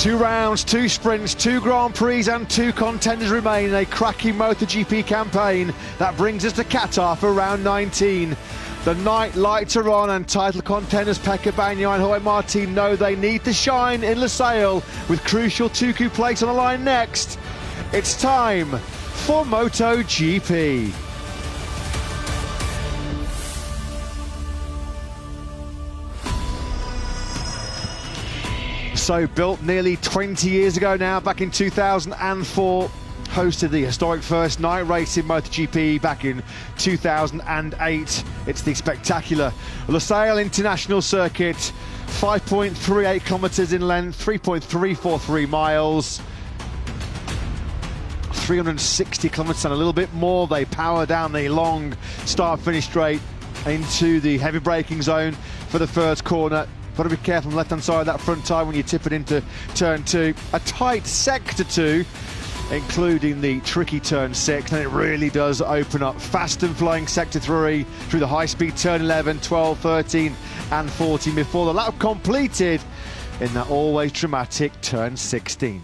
2 rounds, 2 sprints, 2 Grand Prix and 2 contenders remain in a cracking MotoGP campaign that brings us to Qatar for round 19. The night lights are on and title contenders Pecco Bagnaia and Jorge Martin know they need to shine in Losail with crucial Tuku plates on the line next. It's time for MotoGP. So built nearly 20 years ago now, back in 2004, hosted the historic first night race in MotoGP back in 2008. It's the spectacular Losail International Circuit, 5.38 kilometres in length, 3.343 miles, 360 kilometres and a little bit more. They power down the long start-finish straight into the heavy braking zone for the first corner. Got to be careful on the left-hand side of that front tyre when you tip it into turn 2. A tight sector 2, including the tricky turn 6, and it really does open up. Fast and flowing sector 3 through the high-speed turn 11, 12, 13 and 14 before the lap completed in that always dramatic turn 16.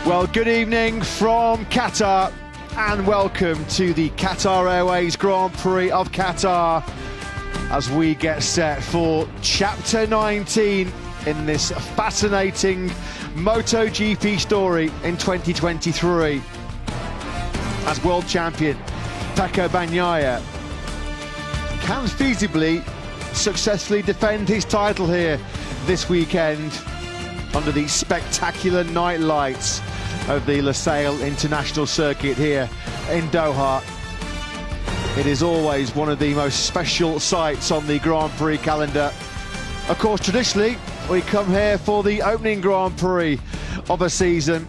Well, good evening from Qatar and welcome to the Qatar Airways Grand Prix of Qatar as we get set for Chapter 19 in this fascinating MotoGP story in 2023. As world champion, Pecco Bagnaia can feasibly successfully defend his title here this weekend under the spectacular night lights of the Losail International Circuit here in Doha. It is always one of the most special sights on the Grand Prix calendar. Of course, traditionally, we come here for the opening Grand Prix of a season.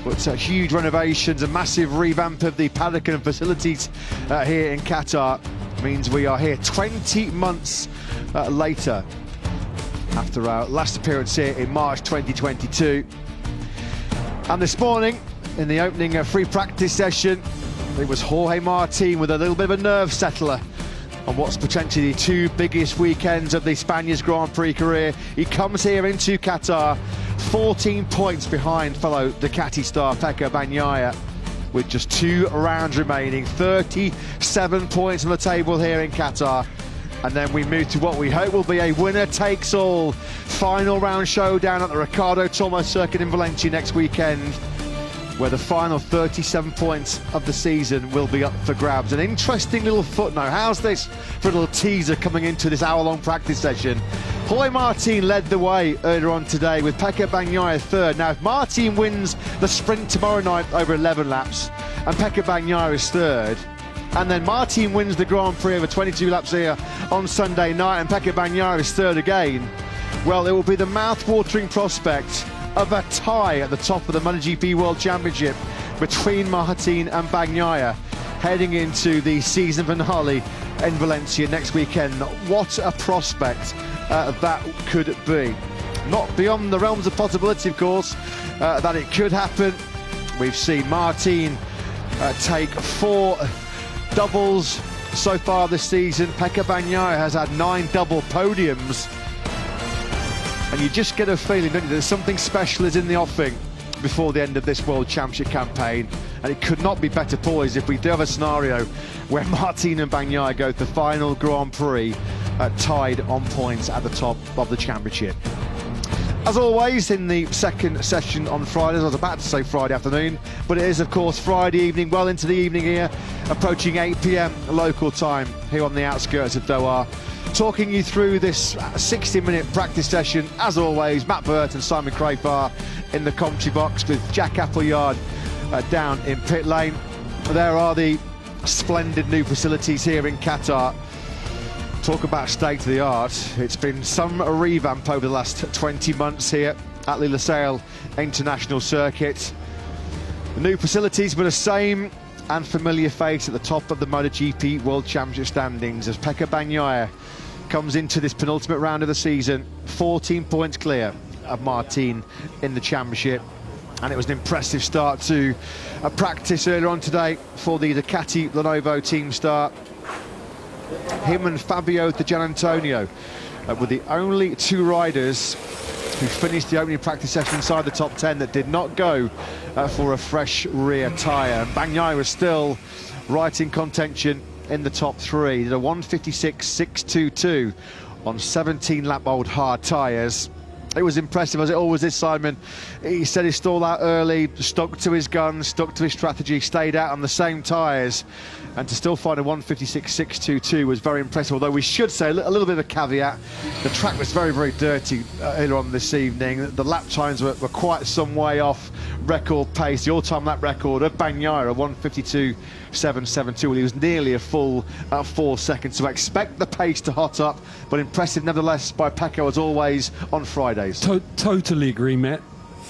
But huge renovations, a massive revamp of the paddock and facilities here in Qatar means we are here 20 months later after our last appearance here in March 2022. And this morning, in the opening free practice session, it was Jorge Martin with a little bit of a nerve settler on what's potentially the 2 biggest weekends of the Spaniard's Grand Prix career. He comes here into Qatar 14 points behind fellow Ducati star Pecco Bagnaia with just 2 rounds remaining, 37 points on the table here in Qatar. And then we move to what we hope will be a winner-takes-all final round showdown at the Ricardo Tormo Circuit in Valencia next weekend, where the final 37 points of the season will be up for grabs. An interesting little footnote. How's this for a little teaser coming into this hour-long practice session? Jorge Martin led the way earlier on today with Pecco Bagnaia third. Now, if Martin wins the sprint tomorrow night over 11 laps and Pecco Bagnaia is third, and then Martin wins the Grand Prix over 22 laps here on Sunday night and Pecco Bagnaia is third again, well, it will be the mouth-watering prospect of a tie at the top of the MotoGP World Championship between Martin and Bagnaia heading into the season finale in Valencia next weekend. What a prospect that could be. Not beyond the realms of possibility, of course, that it could happen. We've seen Martin take 4 doubles so far this season. Pecco Bagnaia has had 9 double podiums. And you just get a feeling, don't you, there's something special is in the offing before the end of this World Championship campaign. And it could not be better poised if we do have a scenario where Martin and Bagnaia go to the final Grand Prix tied on points at the top of the championship. As always, in the second session on Fridays, I was about to say Friday afternoon, but it is, of course, Friday evening, well into the evening here, approaching 8 p.m. local time here on the outskirts of Doha. Talking you through this 60-minute practice session, as always, Matt Burt and Simon Crafar in the commentary box with Jack Appleyard down in pit lane. There are the splendid new facilities here in Qatar. Talk about state-of-the-art. It's been some revamp over the last 20 months here at the Losail International Circuit. The new facilities were the same and familiar face at the top of the MotoGP World Championship standings as Pecco Bagnaia comes into this penultimate round of the season 14 points clear of Martin in the championship. And it was an impressive start to a practice earlier on today for the Ducati Lenovo team start. Him and Fabio Di Gianantonio were the only two riders who finished the opening practice session inside the top 10 that did not go for a fresh rear tyre. Bagnaia was still right in contention in the top three. He did a 156.622 on 17-lap-old hard tyres. It was impressive, as it always is, Simon. He said he stalled out early, stuck to his guns, stuck to his strategy, stayed out on the same tyres, and to still find a 156.622 was very impressive. Although we should say a little bit of a caveat, the track was very, very dirty earlier on this evening. The lap times were quite some way off record pace. The all-time lap record of Bagnaia, 152.772, well, he was nearly a full 4 seconds. So expect the pace to hot up, but impressive nevertheless by Pecco as always on Fridays. Totally agree, Matt.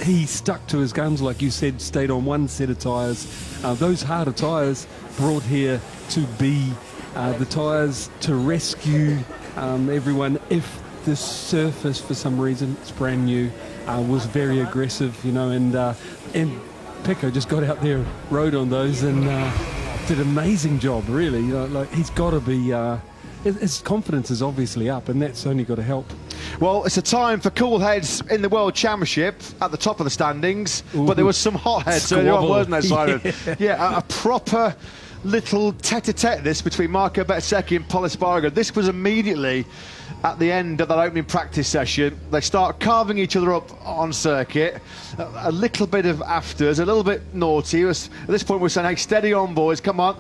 He stuck to his guns, like you said, stayed on one set of tyres. Those harder tyres brought here to be the tyres to rescue everyone if the surface, for some reason, it's brand new, was very aggressive, you know, and Pecco just got out there, rode on those, and did an amazing job, really. You know, like, he's got to be, his confidence is obviously up, and that's only got to help. Well, it's a time for cool heads in the World Championship at the top of the standings. Ooh, but there was some hot heads earlier on, wasn't there, Simon? Yeah, a proper little tete-a-tete this between Marco Bezzecchi and Pol Espargaro. This was immediately at the end of that opening practice session. They start carving each other up on circuit. A little bit of afters, a little bit naughty. At this point we're saying, hey, steady on, boys, come on.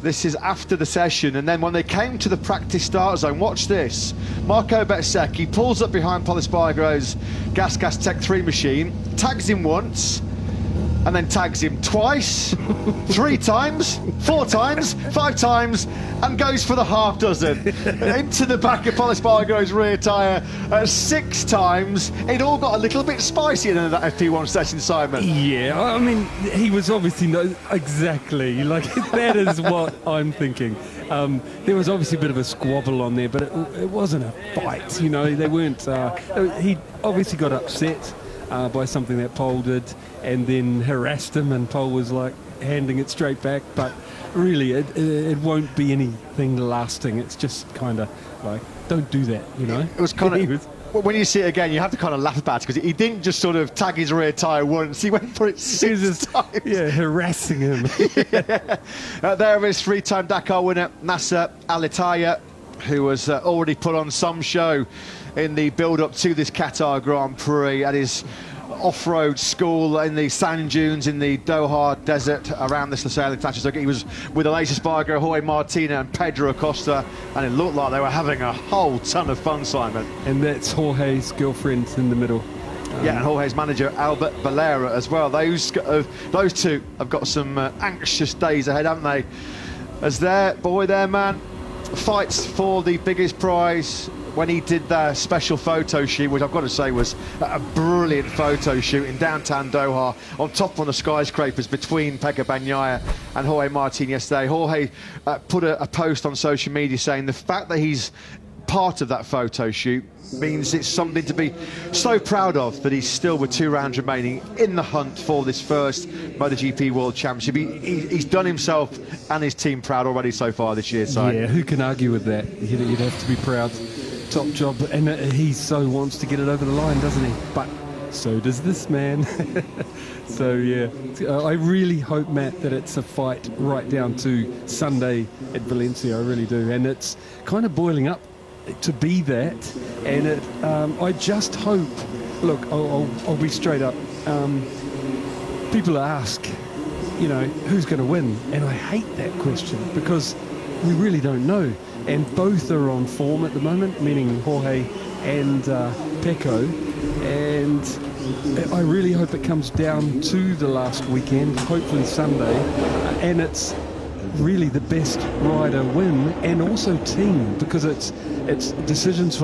This is after the session, and then when they came to the practice start zone, watch this. Marco Bezzecchi pulls up behind Pol Espargaro's Gas Tech 3 machine, tags him once, and then tags him twice, 3 times, 4 times, 5 times, and goes for the half dozen. Into the back of Pol Espargaro's rear tyre 6 times. It all got a little bit spicy in that FP1 session, Simon. Yeah, I mean, he was obviously not exactly, like, that is what I'm thinking. There was obviously a bit of a squabble on there, but it wasn't a fight, you know, they weren't, he obviously got upset by something that Pol did, and then harassed him, and Pol was like handing it straight back. But really, it won't be anything lasting. It's just kind of like, don't do that, you know. It was kind of. When you see it again, you have to kind of laugh about it, because he didn't just sort of tag his rear tyre once, he went for it 6 times. Yeah, harassing him. Yeah. There is 3-time Dakar winner Nasser Al-Attiyah, who was already put on some show in the build-up to this Qatar Grand Prix at his off-road school in the sand dunes in the Doha desert around this Losail International Circuit. He was with Aleix Espargaro, Jorge Martina and Pedro Acosta, and it looked like they were having a whole ton of fun, Simon. And that's Jorge's girlfriend in the middle. Yeah, and Jorge's manager Albert Valera as well. Those two have got some anxious days ahead, haven't they? As their man fights for the biggest prize. When he did their special photo shoot, which I've got to say was a brilliant photo shoot in downtown Doha, on top of the skyscrapers between Pecco Bagnaia and Jorge Martin yesterday. Jorge put a post on social media saying the fact that he's part of that photo shoot means it's something to be so proud of, that he's still with 2 rounds remaining in the hunt for this first MotoGP World Championship. He's done himself and his team proud already so far this year. So yeah, who can argue with that? You'd have to be proud. Top job, and he so wants to get it over the line, doesn't he? But so does this man. So yeah, I really hope, Matt, that it's a fight right down to Sunday at Valencia. I really do, and it's kind of boiling up to be that. And I just hope. Look, I'll be straight up. People ask, you know, who's going to win, and I hate that question, because we really don't know. And both are on form at the moment, meaning Jorge and Pecco. And I really hope it comes down to the last weekend, hopefully Sunday, and it's really the best rider win, and also team, because it's decisions for